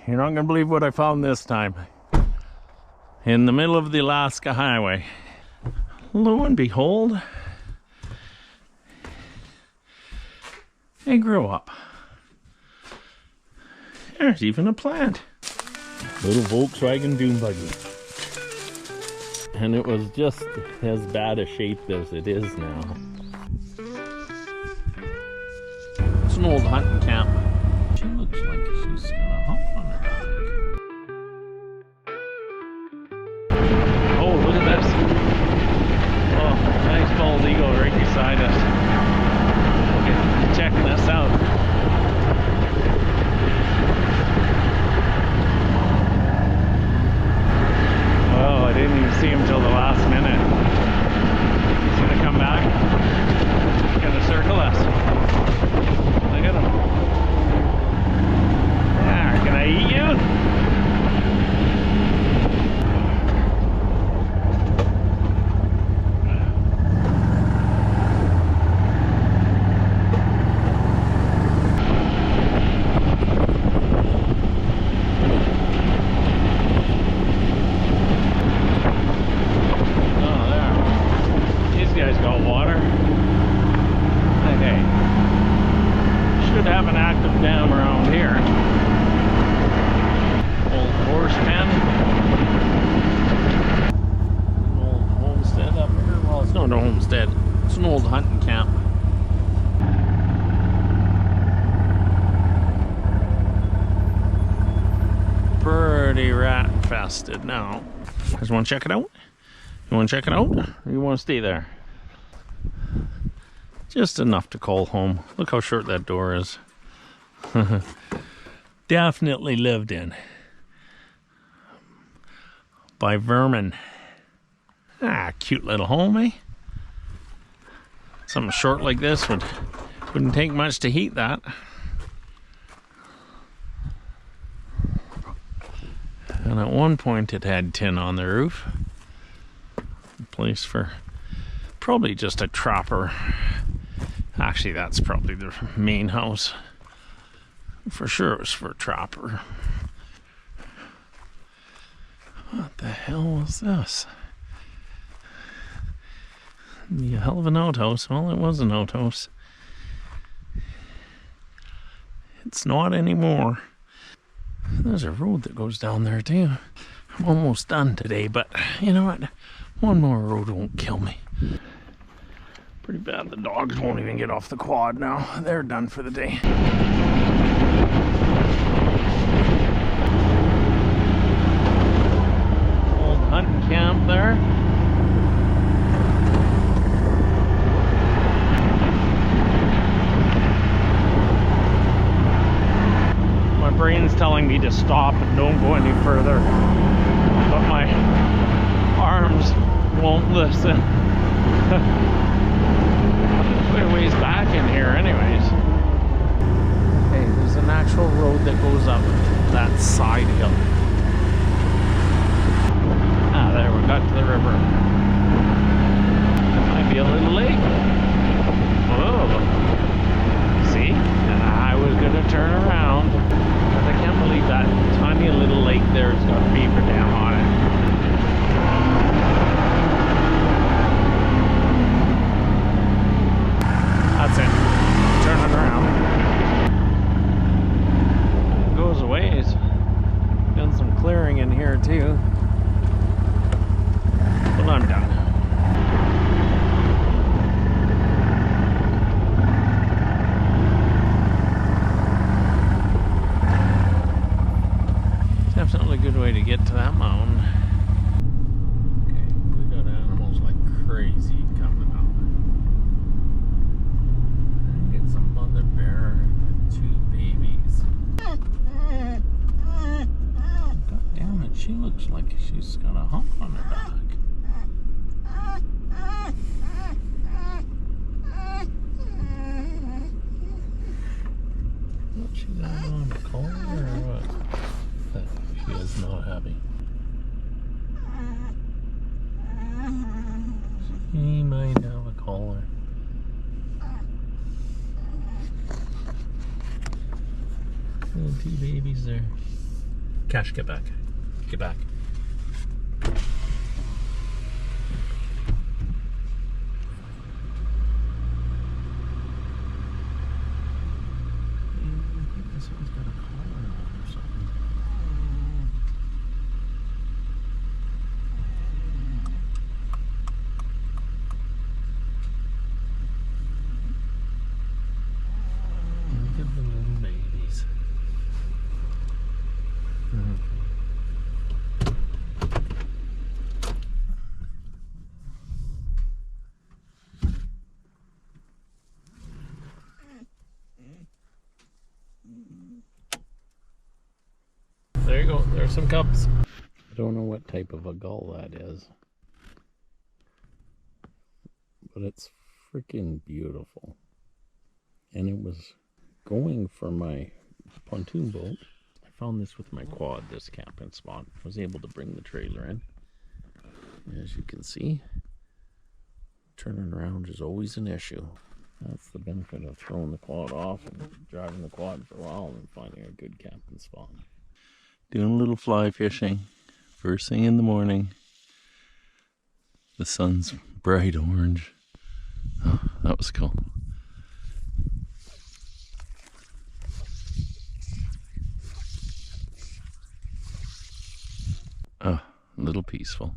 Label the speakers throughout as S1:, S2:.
S1: You're not gonna believe what I found this time. In the middle of the Alaska highway. Lo and behold, they grew up. There's even a plant. Little Volkswagen dune buggy. And it was just as bad a shape as it is now. It's an old hunting camp. She looks like she's gonna hump on her back. Oh, look at this. Oh, nice bald eagle right beside us. Okay, checking us out. Oh, I didn't even see him till the last minute. He's gonna come back. He's gonna circle us. Look at him. Yeah, can I eat you? Homestead. It's an old hunting camp. Pretty rat infested now. You guys want to check it out? You want to check it out? Or you want to stay there? Just enough to call home. Look how short that door is. Definitely lived in by vermin. Ah, cute little home, eh? Something short like this wouldn't take much to heat that. And at one point it had tin on the roof. A place for probably just a trapper. Actually, that's probably the main house. For sure it was for a trapper. What the hell was this? Be a hell of an outhouse. Well, it was an outhouse. It's not anymore. There's a road that goes down there too. I'm almost done today, but you know what? One more road won't kill me. Pretty bad the dogs won't even get off the quad now. They're done for the day. Old hunting camp there. My brain's telling me to stop and don't go any further, but my arms won't listen. Quite a ways back in here anyways. Hey, there's an actual road that goes up that side hill. Ah, there, we got to the river. That might be a little lake. Whoa. See? And I was gonna turn around. I can't believe that tiny little lake there's got a beaver dam on it. That's it. Turn it around. It goes a ways. Done some clearing in here too. But I'm done. Definitely a good way to get to that mountain. Okay, we got animals like crazy coming up. Get some mother bear and 2 babies. God damn it, she looks like she's got a hump on her back. What, she's having on the collar or what? She is not happy. She might have a collar. And 2 babies there. Cash, get back. Get back. This one's got a collar on or something. Look at the little babies. There you go, there's some cubs. I don't know what type of a gull that is, but it's freaking beautiful. And it was going for my pontoon boat. I found this with my quad, this camping spot. I was able to bring the trailer in. As you can see, turning around is always an issue. That's the benefit of throwing the quad off and driving the quad for a while and finding a good camping spot. Doing a little fly fishing, first thing in the morning. The sun's bright orange. Oh, that was cool. Oh, a little peaceful.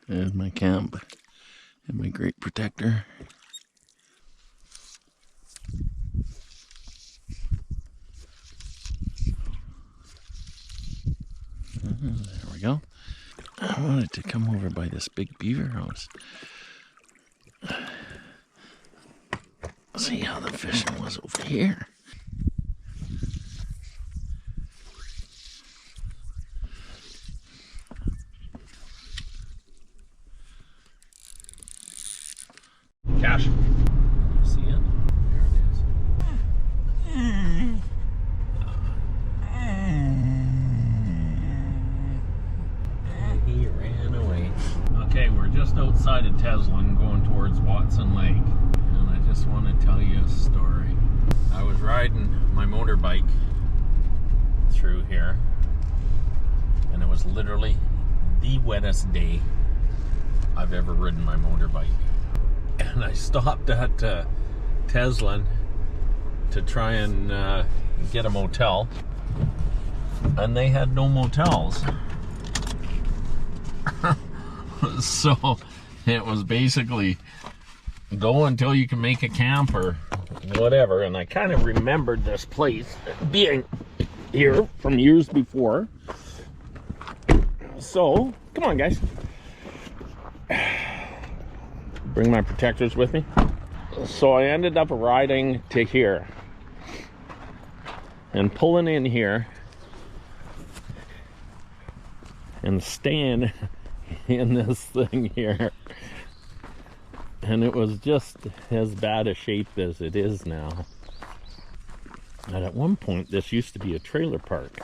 S1: There's my camp and my great protector. There we go. I wanted to come over by this big beaver house. See how the fishing was over here. Cash. You see it? There it is. He ran away. Okay, we're just outside of Teslin going towards Watson Lake. And I just want to tell you a story. I was riding my motorbike through here. And it was literally the wettest day I've ever ridden my motorbike. And I stopped at Teslin to try and get a motel, and they had no motels. So it was basically go until you can make a camp or whatever. And I kind of remembered this place being here from years before. So come on, guys. Bring my protectors with me. So I ended up riding to here and pulling in here and staying in this thing here. And it was just as bad a shape as it is now. And at one point this used to be a trailer park.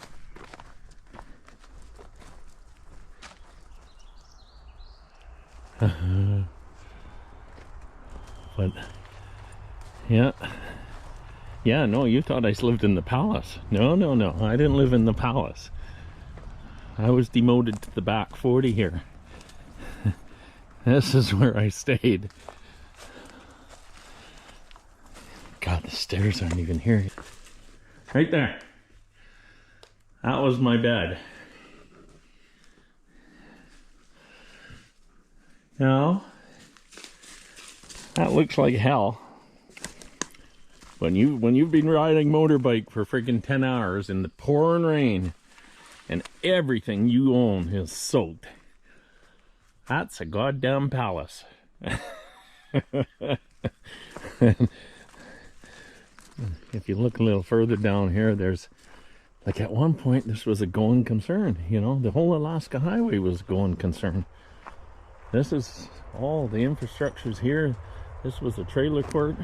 S1: But yeah, no, you thought I lived in the palace. No, I didn't live in the palace. I was demoted to the back 40 here. This is where I stayed. God, the stairs aren't even here. Right there. That was my bed. Now, that looks like hell. When you've been riding motorbike for freaking 10 hours in the pouring rain and everything you own is soaked, that's a goddamn palace. If you look a little further down here, there's, like, at one point this was a going concern, you know, the whole Alaska Highway was going concern. This is all the infrastructure's here. This was a trailer court.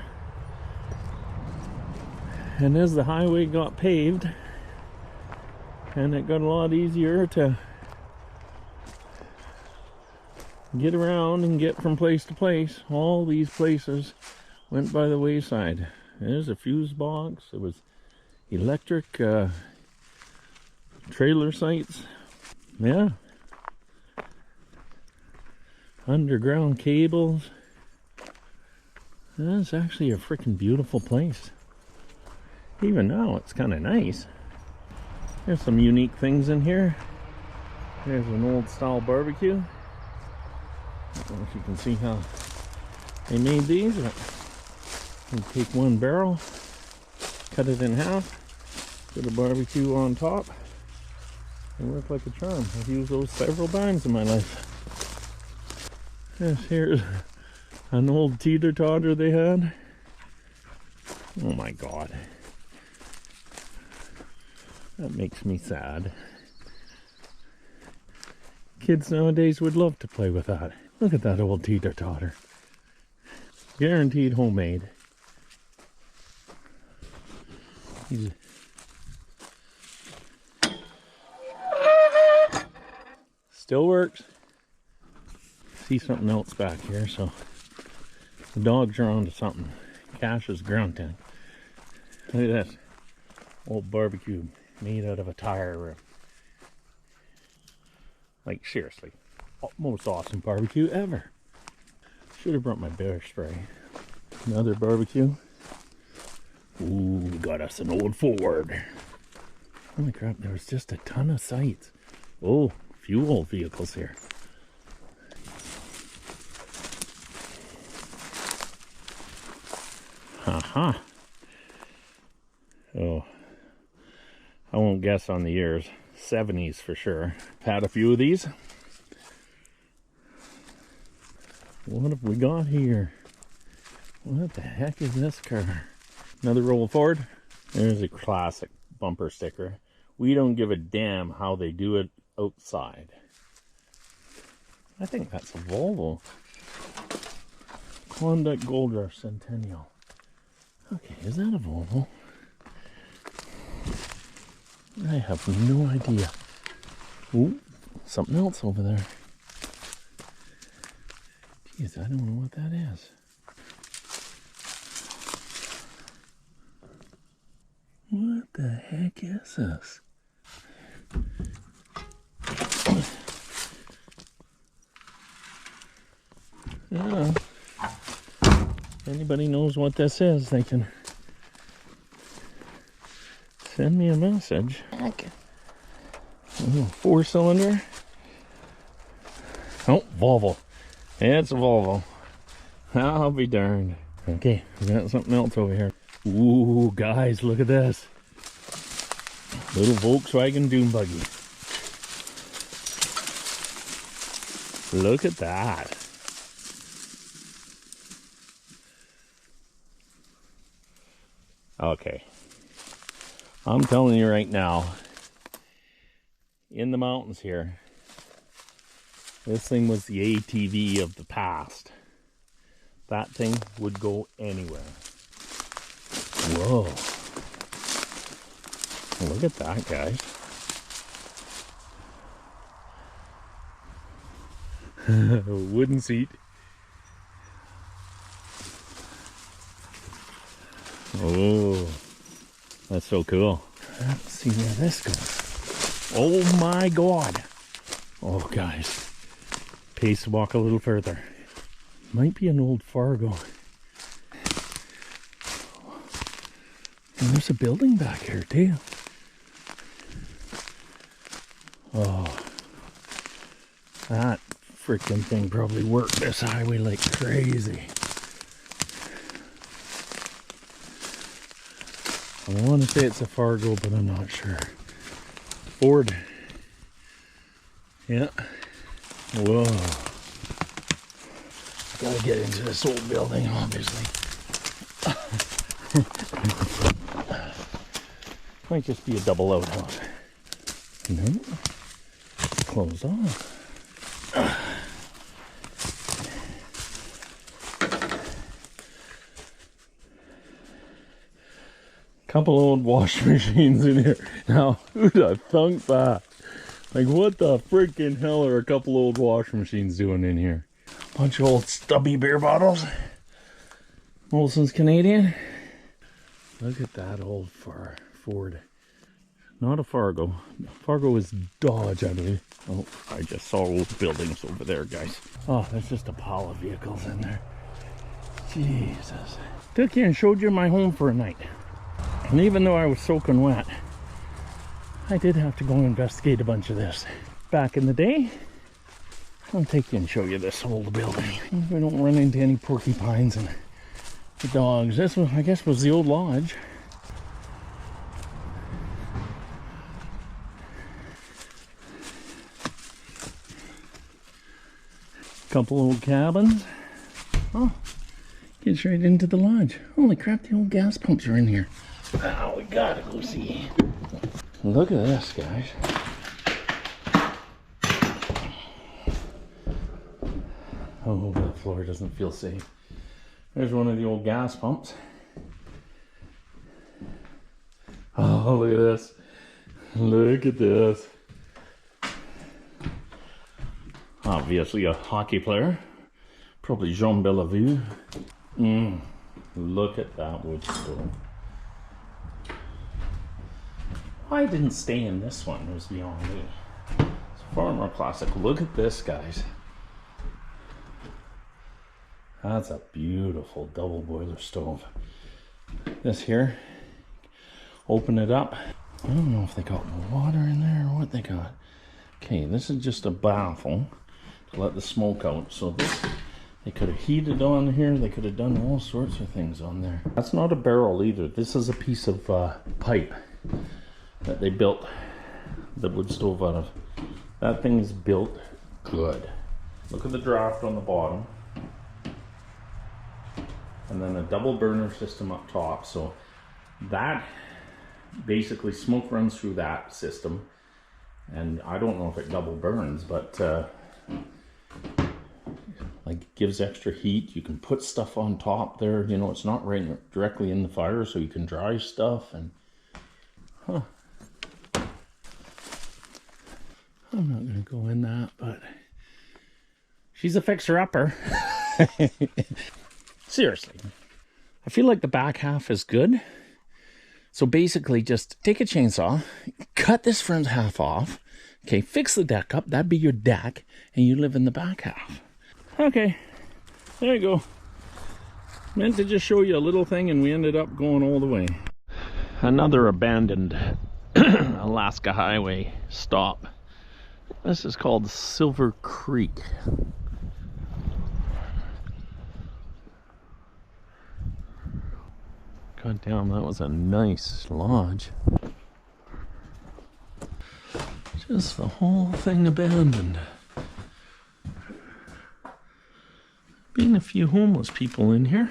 S1: And as the highway got paved, and it got a lot easier to get around and get from place to place. All these places went by the wayside. There's a fuse box. There was electric trailer sites. Yeah. Underground cables. That's actually a freaking beautiful place. Even now, it's kind of nice. There's some unique things in here. There's an old style barbecue. I don't know if you can see how they made these. But you take one barrel, cut it in half, put a barbecue on top, and work like a charm. I've used those several times in my life. Here's an old teeter-totter they had. Oh my god. That makes me sad. Kids nowadays would love to play with that. Look at that old teeter-totter. Guaranteed homemade. Still works. See something else back here, so the dogs are onto something. Cash is grunting. Look at this old barbecue made out of a tire rim. Like seriously, most awesome barbecue ever. Should have brought my bear spray. Another barbecue. Ooh, we got us an old Ford. Holy crap, there was just a ton of sights. Oh, a few old vehicles here. Haha. Oh, I won't guess on the years. 70s for sure. Had a few of these. What have we got here? What the heck is this car? Another old Ford. There's a classic bumper sticker. We don't give a damn how they do it outside. I think that's a Volvo. Klondike Gold Rush Centennial. Okay, is that a Volvo? I have no idea. Ooh, something else over there. Jeez, I don't know what that is. What the heck is this? Yeah. Anybody knows what this is, they can send me a message. Heck. Oh, 4-cylinder. Oh, Volvo. It's a Volvo. I'll be darned. Okay, we got something else over here. Ooh, guys, look at this. Little Volkswagen dune buggy. Look at that. Okay. I'm telling you right now, in the mountains here, this thing was the ATV of the past. That thing would go anywhere. Whoa. Look at that, guys. Wooden seat. Oh, that's so cool. Let's see where this goes. Oh my god. Oh, guys. Pace walk a little further. Might be an old Fargo. And there's a building back here too. Oh, that freaking thing probably worked this highway like crazy. I want to say it's a Fargo, but I'm not sure. Ford. Yeah. Whoa. Gotta get into this old building, obviously. Might just be a double outhouse. No. Closed off. Couple old washing machines in here. Now, who'd have thunk that? Like, what the freaking hell are a couple old washing machines doing in here? Bunch of old stubby beer bottles. Molson's Canadian. Look at that old Ford. Not a Fargo. Fargo is Dodge, I believe. Oh, I just saw old buildings over there, guys. Oh, there's just a pile of vehicles in there. Jesus. Took you and showed you my home for a night. And even though I was soaking wet, I did have to go investigate a bunch of this. Back in the day, I'll take you and show you this old building. We don't run into any porcupines and the dogs. This was, I guess, was the old lodge. Couple old cabins. Oh, gets right into the lodge. Holy crap, the old gas pumps are in here. Now we gotta go see. Look at this, guys. Oh, the floor doesn't feel safe. There's one of the old gas pumps. Oh, look at this. Look at this. Obviously a hockey player. Probably Jean Bellevue. Look at that wood stove. Why I didn't stay in this one was beyond me. It's far more classic. Look at this, guys. That's a beautiful double boiler stove. This here, open it up. I don't know if they got water in there or what they got. Okay, this is just a baffle to let the smoke out. So this, they could have heated on here. They could have done all sorts of things on there. That's not a barrel either. This is a piece of pipe that they built the wood stove out of. That thing is built good. Look at the draft on the bottom. And then a double burner system up top. So that basically smoke runs through that system. And I don't know if it double burns, but like gives extra heat. You can put stuff on top there. You know, it's not right directly in the fire, so you can dry stuff. And I'm not gonna go in that, but she's a fixer-upper. Seriously, I feel like the back half is good. So basically just take a chainsaw, cut this front half off, okay, fix the deck up, that'd be your deck, and you live in the back half. Okay, there you go. Meant to just show you a little thing and we ended up going all the way. Another abandoned Alaska highway stop. This is called Silver Creek. God damn, that was a nice lodge. Just the whole thing abandoned. Been a few homeless people in here.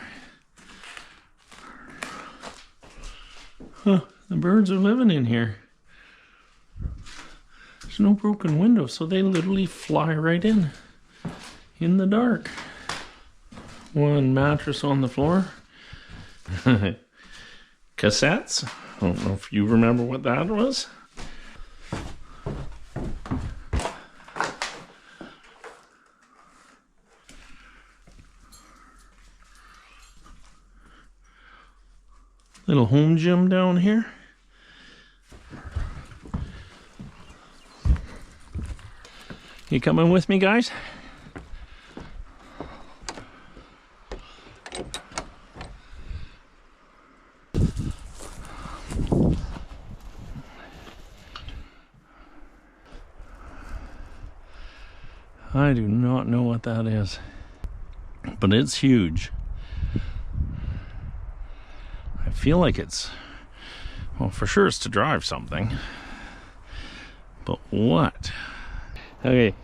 S1: Huh, the birds are living in here. There's no broken windows, so they literally fly right in the dark. One mattress on the floor. Cassettes. I don't know if you remember what that was. Little home gym down here. You coming with me, guys? I do not know what that is, but it's huge. I feel like it's, well, for sure it's to drive something, but what? Okay,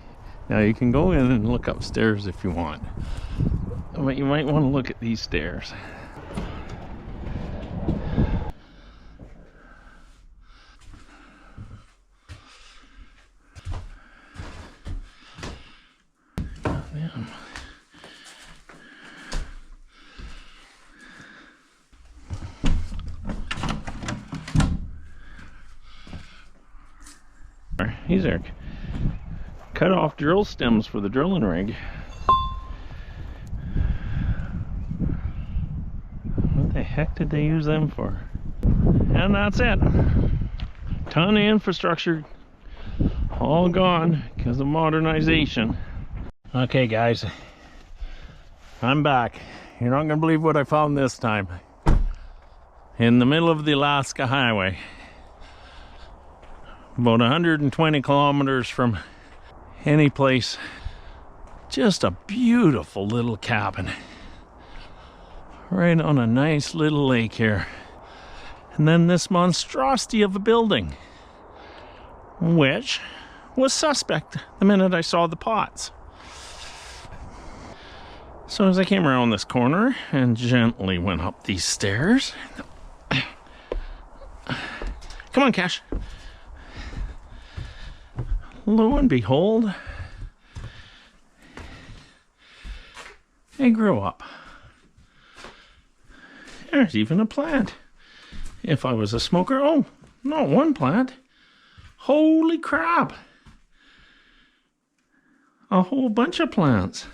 S1: now you can go in and look upstairs if you want, but you might want to look at these stairs. These are cut off drill stems for the drilling rig. What the heck did they use them for? And that's it. Ton of infrastructure all gone because of modernization. Okay guys, I'm back. You're not gonna believe what I found this time. In the middle of the Alaska Highway. About 120 kilometers from any place. Just a beautiful little cabin. Right on a nice little lake here. And then this monstrosity of a building, which was suspect the minute I saw the pots. So as I came around this corner and gently went up these stairs. Come on, Cash. Lo and behold, they grew up. There's even a plant. If I was a smoker, oh, not one plant. Holy crap. A whole bunch of plants.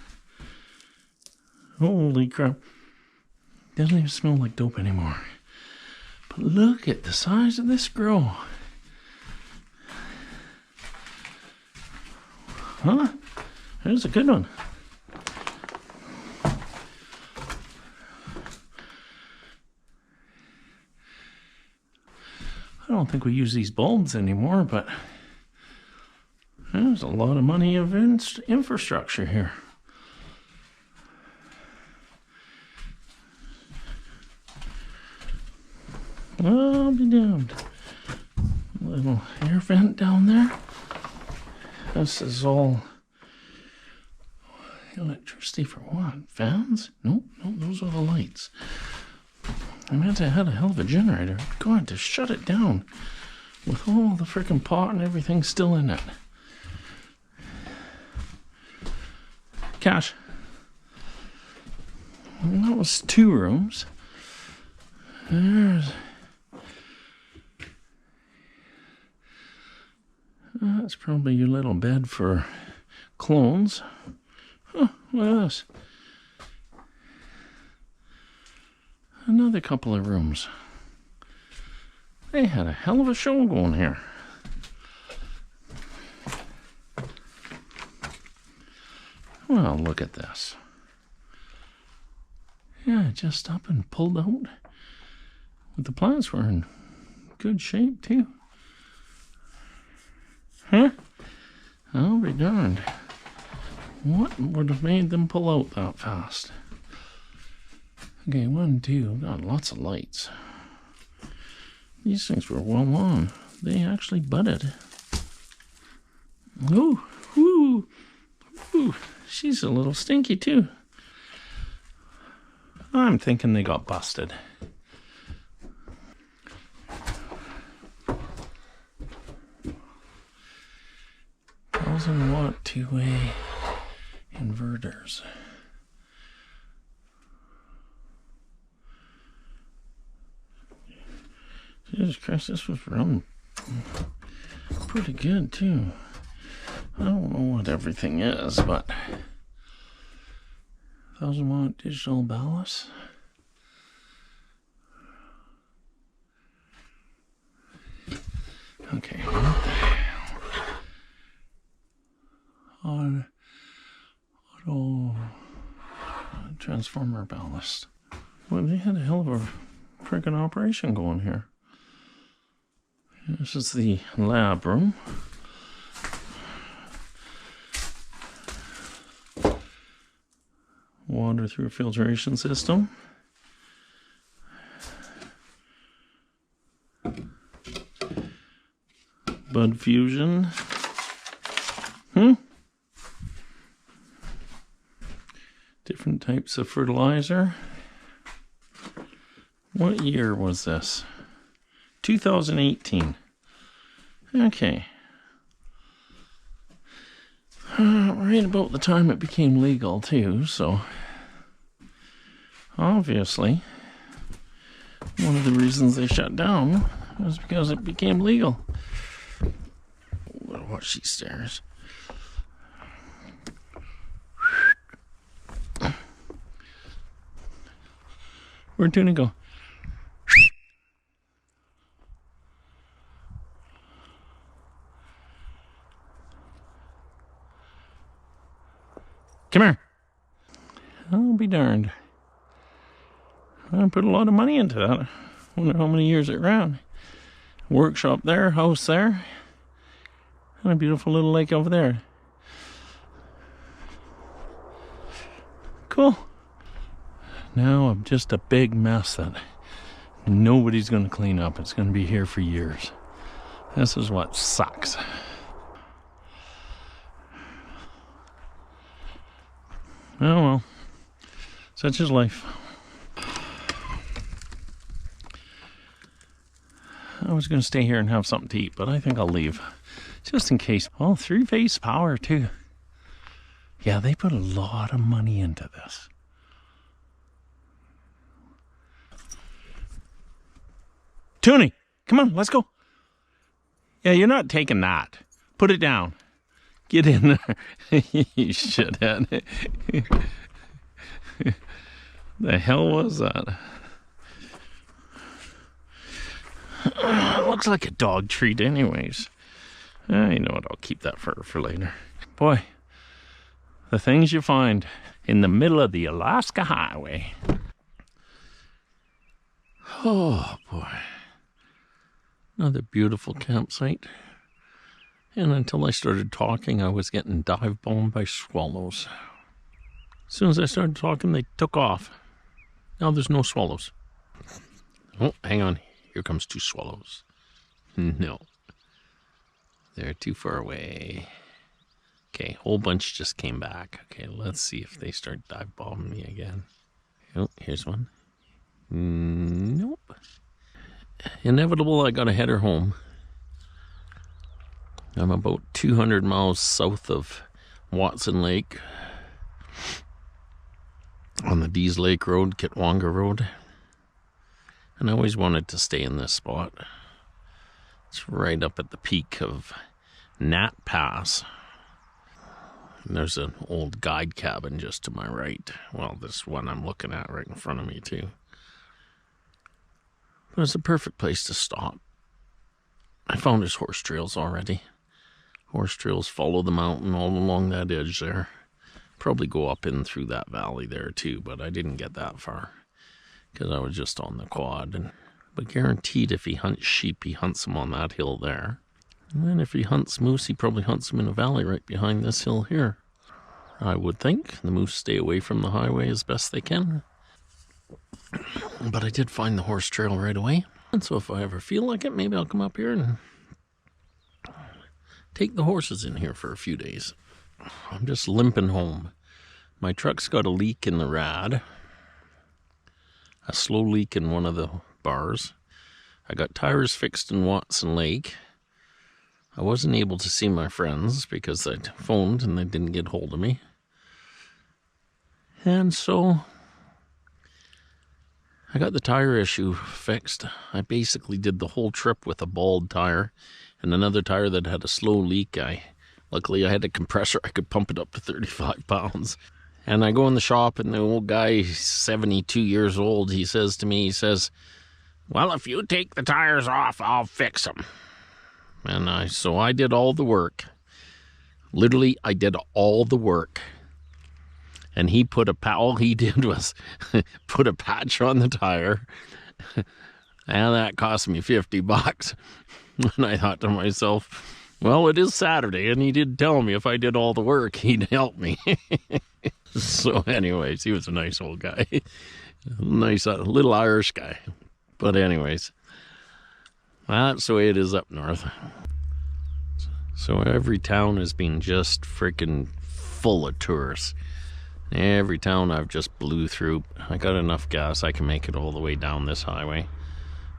S1: Holy crap. Doesn't even smell like dope anymore. But look at the size of this grow. Huh? There's a good one. I don't think we use these bulbs anymore, but there's a lot of money of infrastructure here. I'll be damned. Little air vent down there. This is all electricity for what? Fans? Nope, those are the lights. I meant I had a hell of a generator. God, to shut it down with all the freaking pot and everything still in it. Cash. And that was 2 rooms. That's probably your little bed for clones. Huh, look at this. Another couple of rooms. They had a hell of a show going here. Well, look at this. Yeah, just up and pulled out. But the plants were in good shape too. Huh? I'll be darned. What would have made them pull out that fast? Okay, 1, 2, got lots of lights. These things were well on. They actually budded. Ooh, ooh, ooh. She's a little stinky too. I'm thinking they got busted. 1000-watt 2-way inverters. Jesus Christ, this was running pretty good too. I don't know what everything is, but 1000-watt digital ballast. Okay, what the hell? Auto transformer ballast. Well, they had a hell of a freaking operation going here. This is the lab room. Water through filtration system. Bud fusion. Different types of fertilizer. What year was this? 2018. Okay. Right about the time it became legal too, so obviously one of the reasons they shut down was because it became legal. Watch these stairs. Where'd Tuna go? Come here. I'll be darned. I put a lot of money into that. I wonder how many years it ran. Workshop there, house there, and a beautiful little lake over there. Cool. Now I'm just a big mess that nobody's going to clean up. It's going to be here for years. This is what sucks. Oh well, such is life. I was going to stay here and have something to eat, but I think I'll leave. Just in case. Oh, 3-phase power too. Yeah, they put a lot of money into this. Toonie, come on, let's go. Yeah, you're not taking that. Put it down. Get in there. You shithead. The hell was that? Looks like a dog treat anyways. You know what, I'll keep that for later. Boy, the things you find in the middle of the Alaska highway. Oh boy. Another beautiful campsite. And until I started talking, I was getting dive bombed by swallows. As soon as I started talking, they took off. Now there's no swallows. Oh, hang on. Here comes 2 swallows. No. They're too far away. Okay, whole bunch just came back. Okay, let's see if they start dive bombing me again. Oh, here's one. Nope. Inevitable, I gotta head her home. I'm about 200 miles south of Watson Lake on the Dease Lake Road, Kitwanga Road. And I always wanted to stay in this spot. It's right up at the peak of Nat Pass. And there's an old guide cabin just to my right. Well, this one I'm looking at right in front of me too. But it's a perfect place to stop. I found there's horse trails already. Horse trails follow the mountain all along that edge there. Probably go up in through that valley there too, but I didn't get that far because I was just on the quad. But guaranteed if he hunts sheep, he hunts them on that hill there. And then if he hunts moose, he probably hunts them in a valley right behind this hill here. I would think. The moose stay away from the highway as best they can. But I did find the horse trail right away. And so if I ever feel like it, maybe I'll come up here and take the horses in here for a few days. I'm just limping home. My truck's got a leak in the rad. A slow leak in one of the bars. I got tires fixed in Watson Lake. I wasn't able to see my friends because I'd phoned and they didn't get hold of me. And so I got the tire issue fixed. I basically did the whole trip with a bald tire and another tire that had a slow leak. Luckily I had a compressor. I could pump it up to 35 pounds. And I go in the shop and the old guy, 72 years old, he says to me, well, if you take the tires off, I'll fix them. And so I did all the work. Literally, I did all the work. And he all he did was put a patch on the tire. And that cost me $50. And I thought to myself, well, it is Saturday. And he did tell me if I did all the work, he'd help me. So anyways, he was a nice old guy. Nice little Irish guy. But anyways, that's the way it is up north. So every town has been just freaking full of tourists. Every town I've just blew through. I got enough gas, I can make it all the way down this highway.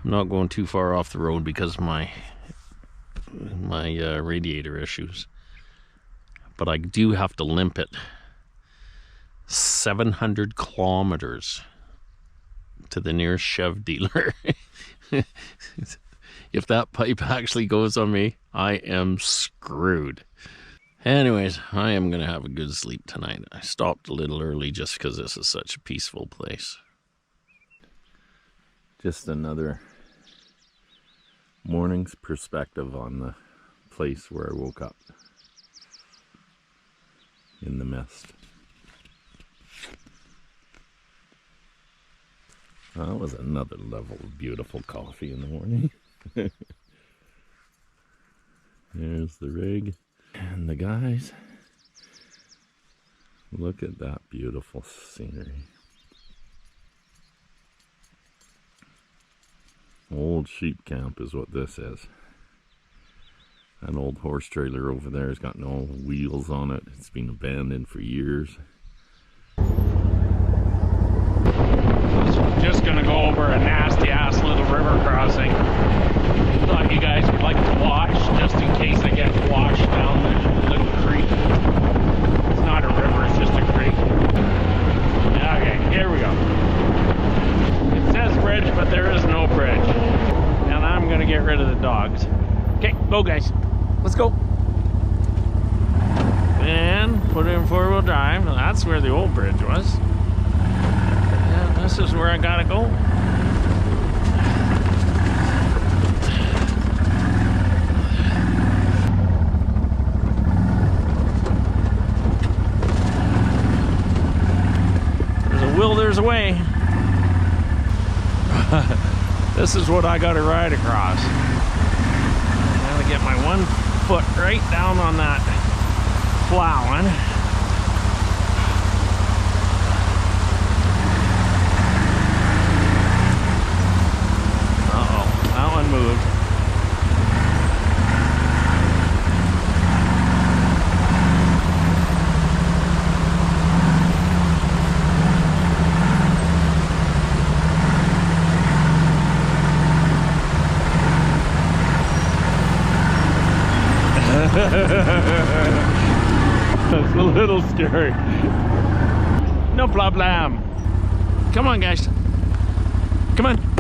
S1: I'm not going too far off the road because of my radiator issues. But I do have to limp it 700 kilometers to the nearest Chev dealer. If that pipe actually goes on me, I am screwed. Anyways, I am going to have a good sleep tonight. I stopped a little early just because this is such a peaceful place. Just another morning's perspective on the place where I woke up in the mist. That was another level of beautiful coffee in the morning. There's the rig and the guys. Look at that beautiful scenery. Old sheep camp is what this is. An old horse trailer over there has got no wheels on it. It's been abandoned for years. Just gonna go over a nasty ass little river crossing. Thought you guys would like to watch, just in case I get washed down the little creek. It's not a river, it's just a creek. Okay, here we go. It says bridge, but there is no bridge. And I'm gonna get rid of the dogs. Okay, go guys. Let's go. And put it in four-wheel drive. That's where the old bridge was. And this is where I gotta go. There's a will, there's a way. This is what I gotta ride across. I gotta get my one foot right down on that plowing. Uh-oh, that one moved. That's a little scary. No problem. Come on, guys. Come on.